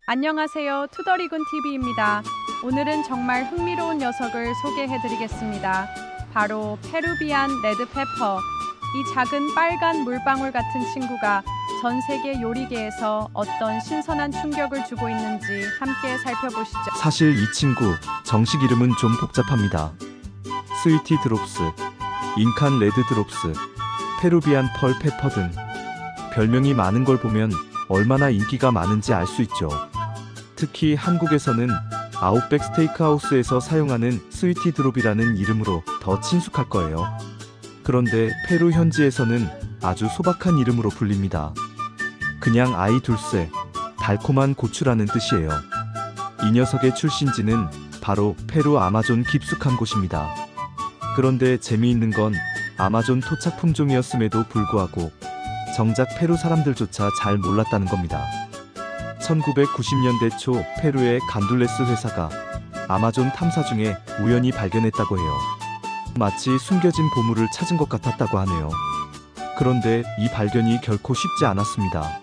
안녕하세요. 투더리군TV입니다. 오늘은 정말 흥미로운 녀석을 소개해드리겠습니다. 바로 페루비안 레드페퍼. 이 작은 빨간 물방울 같은 친구가 전 세계 요리계에서 어떤 신선한 충격을 주고 있는지 함께 살펴보시죠. 사실 이 친구 정식 이름은 좀 복잡합니다. 스위티 드롭스, 인칸 레드 드롭스, 페루비안 펄 페퍼 등 별명이 많은 걸 보면 얼마나 인기가 많은지 알 수 있죠. 특히 한국에서는 아웃백 스테이크하우스에서 사용하는 스위티 드롭이라는 이름으로 더 친숙할 거예요. 그런데 페루 현지에서는 아주 소박한 이름으로 불립니다. 그냥 아이 둘세, 달콤한 고추라는 뜻이에요. 이 녀석의 출신지는 바로 페루 아마존 깊숙한 곳입니다. 그런데 재미있는 건 아마존 토착 품종이었음에도 불구하고 정작 페루 사람들조차 잘 몰랐다는 겁니다. 1990년대 초 페루의 간둘레스 회사가 아마존 탐사 중에 우연히 발견했다고 해요. 마치 숨겨진 보물을 찾은 것 같았다고 하네요. 그런데 이 발견이 결코 쉽지 않았습니다.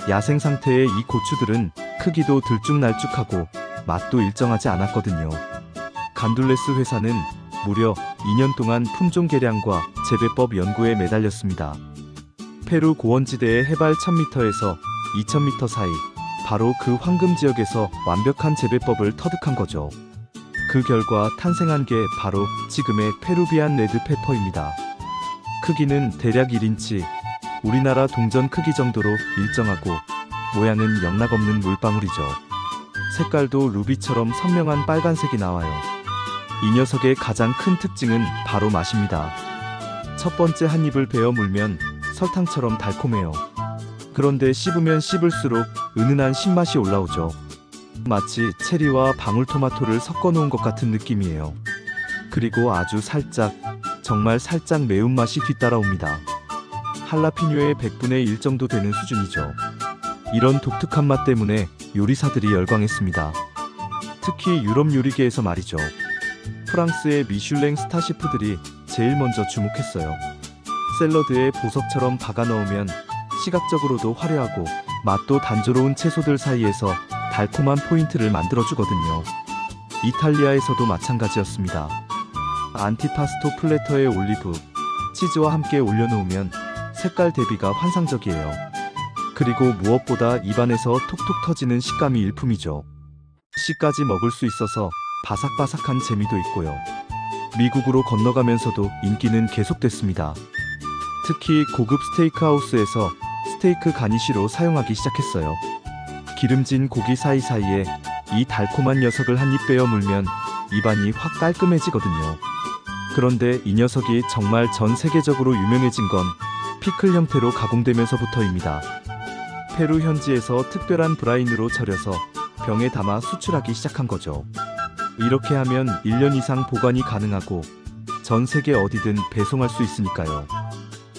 야생 상태의 이 고추들은 크기도 들쭉날쭉하고 맛도 일정하지 않았거든요. 간둘레스 회사는 무려 2년 동안 품종 개량과 재배법 연구에 매달렸습니다. 페루 고원지대의 해발 1000m에서 2000m 사이, 바로 그 황금 지역에서 완벽한 재배법을 터득한 거죠. 그 결과 탄생한 게 바로 지금의 페루비안 레드페퍼입니다. 크기는 대략 1인치, 우리나라 동전 크기 정도로 일정하고 모양은 영락없는 물방울이죠. 색깔도 루비처럼 선명한 빨간색이 나와요. 이 녀석의 가장 큰 특징은 바로 맛입니다. 첫 번째 한 입을 베어 물면 설탕처럼 달콤해요. 그런데 씹으면 씹을수록 은은한 신맛이 올라오죠. 마치 체리와 방울토마토를 섞어 놓은 것 같은 느낌이에요. 그리고 아주 살짝, 정말 살짝 매운맛이 뒤따라옵니다. 할라피뇨의 100분의 1 정도 되는 수준이죠. 이런 독특한 맛 때문에 요리사들이 열광했습니다. 특히 유럽 요리계에서 말이죠. 프랑스의 미슐랭 스타 셰프들이 제일 먼저 주목했어요. 샐러드에 보석처럼 박아 넣으면 시각적으로도 화려하고 맛도 단조로운 채소들 사이에서 달콤한 포인트를 만들어주거든요. 이탈리아에서도 마찬가지였습니다. 안티파스토 플래터에 올리브, 치즈와 함께 올려놓으면 색깔 대비가 환상적이에요. 그리고 무엇보다 입안에서 톡톡 터지는 식감이 일품이죠. 씨까지 먹을 수 있어서 바삭바삭한 재미도 있고요. 미국으로 건너가면서도 인기는 계속됐습니다. 특히 고급 스테이크하우스에서 스테이크 가니쉬로 사용하기 시작했어요. 기름진 고기 사이사이에 이 달콤한 녀석을 한 입 베어 물면 입안이 확 깔끔해지거든요. 그런데 이 녀석이 정말 전 세계적으로 유명해진 건 피클 형태로 가공되면서부터입니다. 페루 현지에서 특별한 브라인으로 절여서 병에 담아 수출하기 시작한 거죠. 이렇게 하면 1년 이상 보관이 가능하고 전 세계 어디든 배송할 수 있으니까요.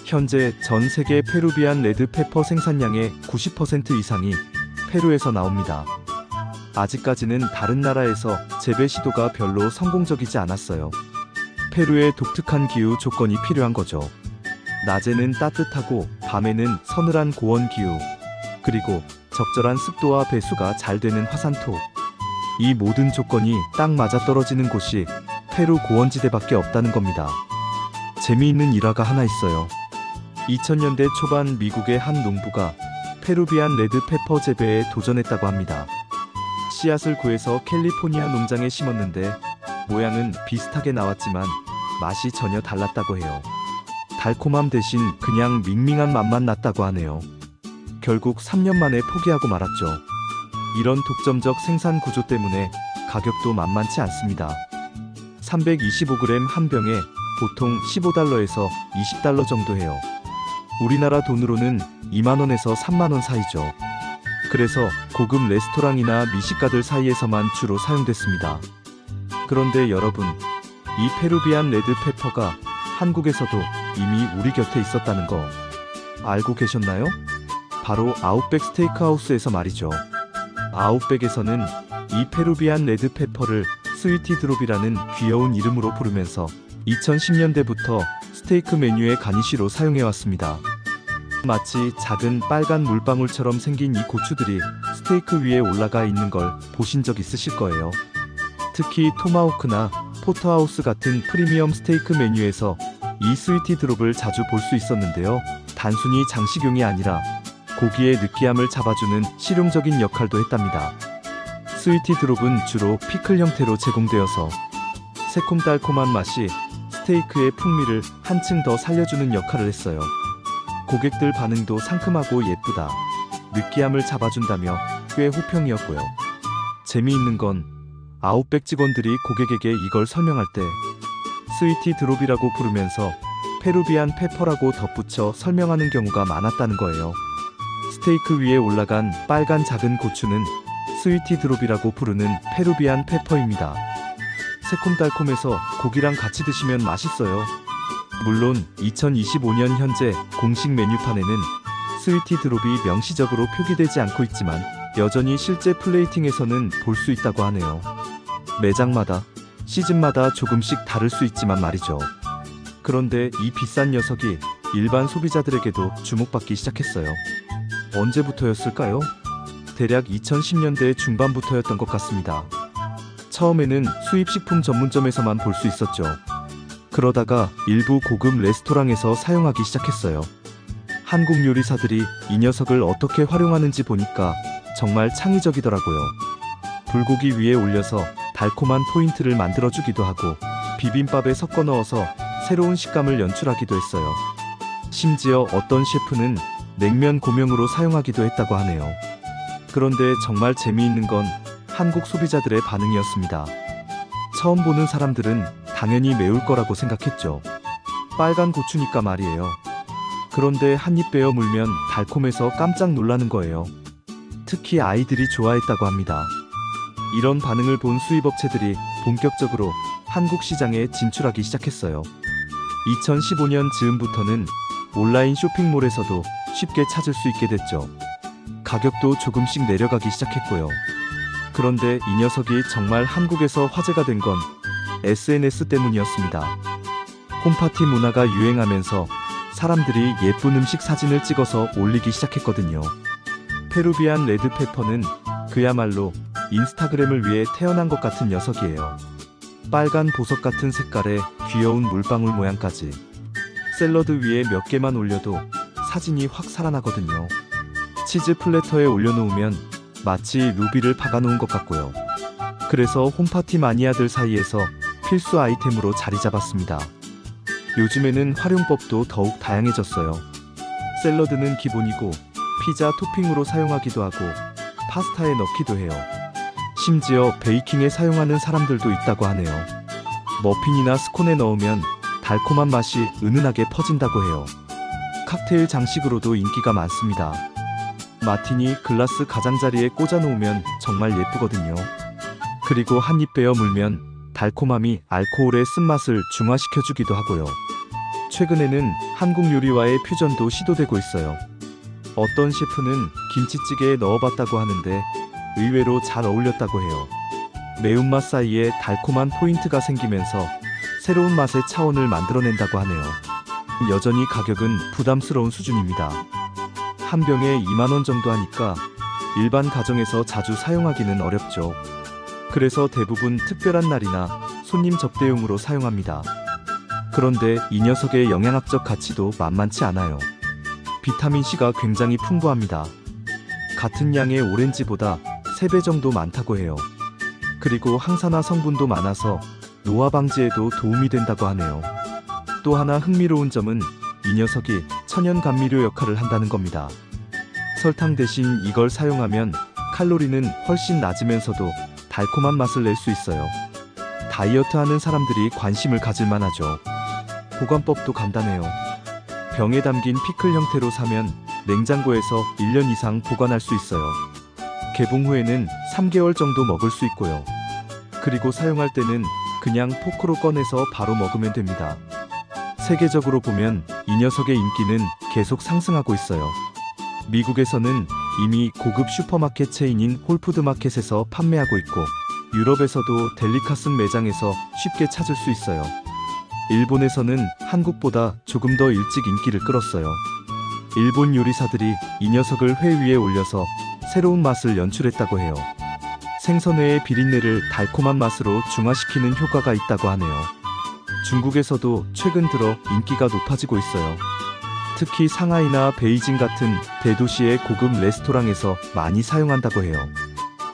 현재 전 세계 페루비안 레드페퍼 생산량의 90% 이상이 페루에서 나옵니다. 아직까지는 다른 나라에서 재배 시도가 별로 성공적이지 않았어요. 페루의 독특한 기후 조건이 필요한 거죠. 낮에는 따뜻하고 밤에는 서늘한 고원 기후, 그리고 적절한 습도와 배수가 잘 되는 화산토. 이 모든 조건이 딱 맞아떨어지는 곳이 페루 고원지대밖에 없다는 겁니다. 재미있는 일화가 하나 있어요. 2000년대 초반 미국의 한 농부가 페루비안 레드페퍼 재배에 도전했다고 합니다. 씨앗을 구해서 캘리포니아 농장에 심었는데 모양은 비슷하게 나왔지만 맛이 전혀 달랐다고 해요. 달콤함 대신 그냥 밍밍한 맛만 났다고 하네요. 결국 3년 만에 포기하고 말았죠. 이런 독점적 생산 구조 때문에 가격도 만만치 않습니다. 325g 한 병에 보통 15달러에서 20달러 정도 해요. 우리나라 돈으로는 2만원에서 3만원 사이죠. 그래서 고급 레스토랑이나 미식가들 사이에서만 주로 사용됐습니다. 그런데 여러분, 이 페루비안 레드페퍼가 한국에서도 이미 우리 곁에 있었다는 거 알고 계셨나요? 바로 아웃백 스테이크하우스에서 말이죠. 아웃백에서는 이 페루비안 레드페퍼를 스위티 드롭이라는 귀여운 이름으로 부르면서 2010년대부터 스테이크 메뉴의 가니쉬로 사용해왔습니다. 마치 작은 빨간 물방울처럼 생긴 이 고추들이 스테이크 위에 올라가 있는 걸 보신 적 있으실 거예요. 특히 토마호크나 포터하우스 같은 프리미엄 스테이크 메뉴에서 이 스위티 드롭을 자주 볼 수 있었는데요. 단순히 장식용이 아니라 고기의 느끼함을 잡아주는 실용적인 역할도 했답니다. 스위티 드롭은 주로 피클 형태로 제공되어서 새콤달콤한 맛이 스테이크의 풍미를 한층 더 살려주는 역할을 했어요. 고객들 반응도 상큼하고 예쁘다, 느끼함을 잡아준다며 꽤 호평이었고요. 재미있는 건 아웃백 직원들이 고객에게 이걸 설명할 때 스위티 드롭이라고 부르면서 페루비안 페퍼라고 덧붙여 설명하는 경우가 많았다는 거예요. 스테이크 위에 올라간 빨간 작은 고추는 스위티 드롭이라고 부르는 페루비안 페퍼입니다. 새콤달콤해서 고기랑 같이 드시면 맛있어요. 물론 2025년 현재 공식 메뉴판에는 스위티 드롭이 명시적으로 표기되지 않고 있지만 여전히 실제 플레이팅에서는 볼 수 있다고 하네요. 매장마다, 시즌마다 조금씩 다를 수 있지만 말이죠. 그런데 이 비싼 녀석이 일반 소비자들에게도 주목받기 시작했어요. 언제부터였을까요? 대략 2010년대 중반부터였던 것 같습니다. 처음에는 수입식품 전문점에서만 볼 수 있었죠. 그러다가 일부 고급 레스토랑에서 사용하기 시작했어요. 한국 요리사들이 이 녀석을 어떻게 활용하는지 보니까 정말 창의적이더라고요. 불고기 위에 올려서 달콤한 포인트를 만들어주기도 하고 비빔밥에 섞어 넣어서 새로운 식감을 연출하기도 했어요. 심지어 어떤 셰프는 냉면 고명으로 사용하기도 했다고 하네요. 그런데 정말 재미있는 건 한국 소비자들의 반응이었습니다. 처음 보는 사람들은 당연히 매울 거라고 생각했죠. 빨간 고추니까 말이에요. 그런데 한 입 베어 물면 달콤해서 깜짝 놀라는 거예요. 특히 아이들이 좋아했다고 합니다. 이런 반응을 본 수입업체들이 본격적으로 한국 시장에 진출하기 시작했어요. 2015년 즈음부터는 온라인 쇼핑몰에서도 쉽게 찾을 수 있게 됐죠. 가격도 조금씩 내려가기 시작했고요. 그런데 이 녀석이 정말 한국에서 화제가 된 건 SNS 때문이었습니다. 홈파티 문화가 유행하면서 사람들이 예쁜 음식 사진을 찍어서 올리기 시작했거든요. 페루비안 레드페퍼는 그야말로 인스타그램을 위해 태어난 것 같은 녀석이에요. 빨간 보석 같은 색깔에 귀여운 물방울 모양까지. 샐러드 위에 몇 개만 올려도 사진이 확 살아나거든요. 치즈 플래터에 올려놓으면 마치 루비를 박아놓은 것 같고요. 그래서 홈파티 마니아들 사이에서 필수 아이템으로 자리 잡았습니다. 요즘에는 활용법도 더욱 다양해졌어요. 샐러드는 기본이고 피자 토핑으로 사용하기도 하고 파스타에 넣기도 해요. 심지어 베이킹에 사용하는 사람들도 있다고 하네요. 머핀이나 스콘에 넣으면 달콤한 맛이 은은하게 퍼진다고 해요. 칵테일 장식으로도 인기가 많습니다. 마티니 글라스 가장자리에 꽂아 놓으면 정말 예쁘거든요. 그리고 한 입 베어 물면 달콤함이 알코올의 쓴맛을 중화시켜주기도 하고요. 최근에는 한국 요리와의 퓨전도 시도되고 있어요. 어떤 셰프는 김치찌개에 넣어봤다고 하는데 의외로 잘 어울렸다고 해요. 매운맛 사이에 달콤한 포인트가 생기면서 새로운 맛의 차원을 만들어낸다고 하네요. 여전히 가격은 부담스러운 수준입니다. 한 병에 2만원 정도 하니까 일반 가정에서 자주 사용하기는 어렵죠. 그래서 대부분 특별한 날이나 손님 접대용으로 사용합니다. 그런데 이 녀석의 영양학적 가치도 만만치 않아요. 비타민C가 굉장히 풍부합니다. 같은 양의 오렌지보다 3배 정도 많다고 해요. 그리고 항산화 성분도 많아서 노화 방지에도 도움이 된다고 하네요. 또 하나 흥미로운 점은 이 녀석이 천연 감미료 역할을 한다는 겁니다. 설탕 대신 이걸 사용하면 칼로리는 훨씬 낮으면서도 달콤한 맛을 낼 수 있어요. 다이어트 하는 사람들이 관심을 가질 만하죠. 보관법도 간단해요. 병에 담긴 피클 형태로 사면 냉장고에서 1년 이상 보관할 수 있어요. 개봉 후에는 3개월 정도 먹을 수 있고요. 그리고 사용할 때는 그냥 포크로 꺼내서 바로 먹으면 됩니다. 세계적으로 보면 이 녀석의 인기는 계속 상승하고 있어요. 미국에서는 이미 고급 슈퍼마켓 체인인 홀푸드마켓에서 판매하고 있고 유럽에서도 델리카슨 매장에서 쉽게 찾을 수 있어요. 일본에서는 한국보다 조금 더 일찍 인기를 끌었어요. 일본 요리사들이 이 녀석을 회 위에 올려서 새로운 맛을 연출했다고 해요. 생선회의 비린내를 달콤한 맛으로 중화시키는 효과가 있다고 하네요. 중국에서도 최근 들어 인기가 높아지고 있어요. 특히 상하이나 베이징 같은 대도시의 고급 레스토랑에서 많이 사용한다고 해요.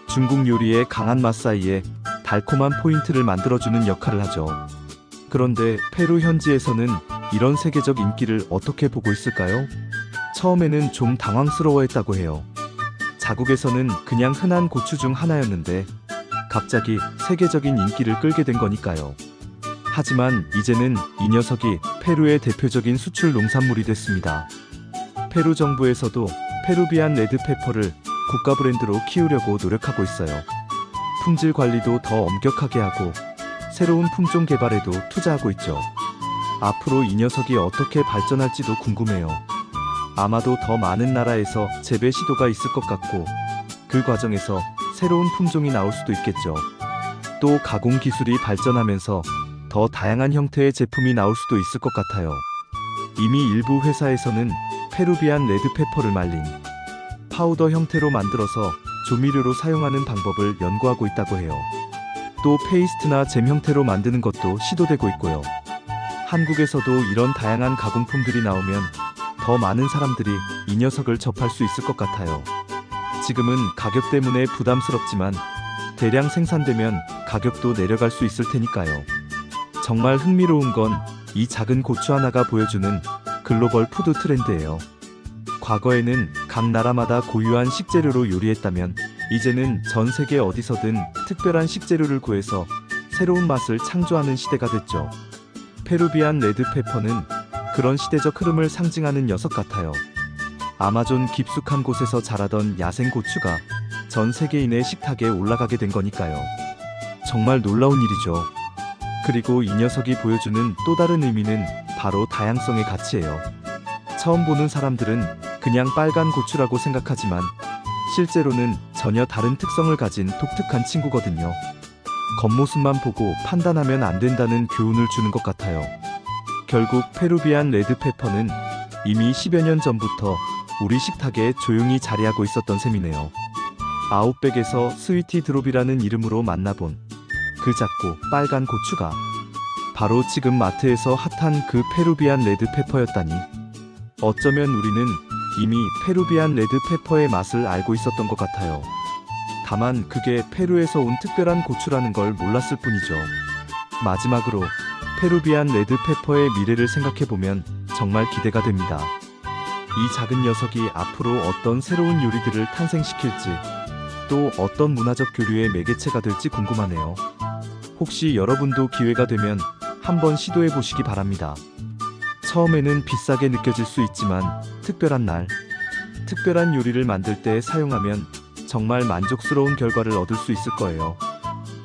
중국 요리의 강한 맛 사이에 달콤한 포인트를 만들어주는 역할을 하죠. 그런데 페루 현지에서는 이런 세계적 인기를 어떻게 보고 있을까요? 처음에는 좀 당황스러워했다고 해요. 자국에서는 그냥 흔한 고추 중 하나였는데 갑자기 세계적인 인기를 끌게 된 거니까요. 하지만 이제는 이 녀석이 페루의 대표적인 수출 농산물이 됐습니다. 페루 정부에서도 페루비안 레드페퍼를 국가 브랜드로 키우려고 노력하고 있어요. 품질 관리도 더 엄격하게 하고 새로운 품종 개발에도 투자하고 있죠. 앞으로 이 녀석이 어떻게 발전할지도 궁금해요. 아마도 더 많은 나라에서 재배 시도가 있을 것 같고 그 과정에서 새로운 품종이 나올 수도 있겠죠. 또 가공 기술이 발전하면서 더 다양한 형태의 제품이 나올 수도 있을 것 같아요. 이미 일부 회사에서는 페루비안 레드페퍼를 말린 파우더 형태로 만들어서 조미료로 사용하는 방법을 연구하고 있다고 해요. 또 페이스트나 잼 형태로 만드는 것도 시도되고 있고요. 한국에서도 이런 다양한 가공품들이 나오면 더 많은 사람들이 이 녀석을 접할 수 있을 것 같아요. 지금은 가격 때문에 부담스럽지만 대량 생산되면 가격도 내려갈 수 있을 테니까요. 정말 흥미로운 건 이 작은 고추 하나가 보여주는 글로벌 푸드 트렌드예요. 과거에는 각 나라마다 고유한 식재료로 요리했다면 이제는 전 세계 어디서든 특별한 식재료를 구해서 새로운 맛을 창조하는 시대가 됐죠. 페루비안 레드페퍼는 그런 시대적 흐름을 상징하는 녀석 같아요. 아마존 깊숙한 곳에서 자라던 야생 고추가 전 세계인의 식탁에 올라가게 된 거니까요. 정말 놀라운 일이죠. 그리고 이 녀석이 보여주는 또 다른 의미는 바로 다양성의 가치예요. 처음 보는 사람들은 그냥 빨간 고추라고 생각하지만 실제로는 전혀 다른 특성을 가진 독특한 친구거든요. 겉모습만 보고 판단하면 안 된다는 교훈을 주는 것 같아요. 결국 페루비안 레드페퍼는 이미 10여 년 전부터 우리 식탁에 조용히 자리하고 있었던 셈이네요. 아웃백에서 스위티 드롭이라는 이름으로 만나본 그 작고 빨간 고추가 바로 지금 마트에서 핫한 그 페루비안 레드페퍼였다니. 어쩌면 우리는 이미 페루비안 레드페퍼의 맛을 알고 있었던 것 같아요. 다만 그게 페루에서 온 특별한 고추라는 걸 몰랐을 뿐이죠. 마지막으로 페루비안 레드페퍼의 미래를 생각해보면 정말 기대가 됩니다. 이 작은 녀석이 앞으로 어떤 새로운 요리들을 탄생시킬지, 또 어떤 문화적 교류의 매개체가 될지 궁금하네요. 혹시 여러분도 기회가 되면 한번 시도해 보시기 바랍니다. 처음에는 비싸게 느껴질 수 있지만 특별한 날, 특별한 요리를 만들 때 사용하면 정말 만족스러운 결과를 얻을 수 있을 거예요.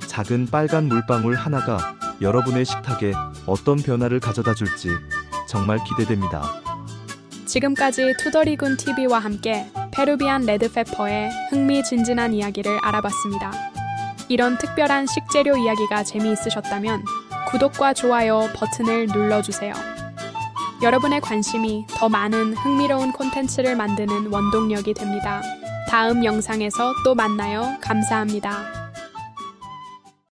작은 빨간 물방울 하나가 여러분의 식탁에 어떤 변화를 가져다 줄지 정말 기대됩니다. 지금까지 투더리군 TV와 함께 페루비안 레드페퍼의 흥미진진한 이야기를 알아봤습니다. 이런 특별한 식재료 이야기가 재미있으셨다면 구독과 좋아요 버튼을 눌러주세요. 여러분의 관심이 더 많은 흥미로운 콘텐츠를 만드는 원동력이 됩니다. 다음 영상에서 또 만나요. 감사합니다.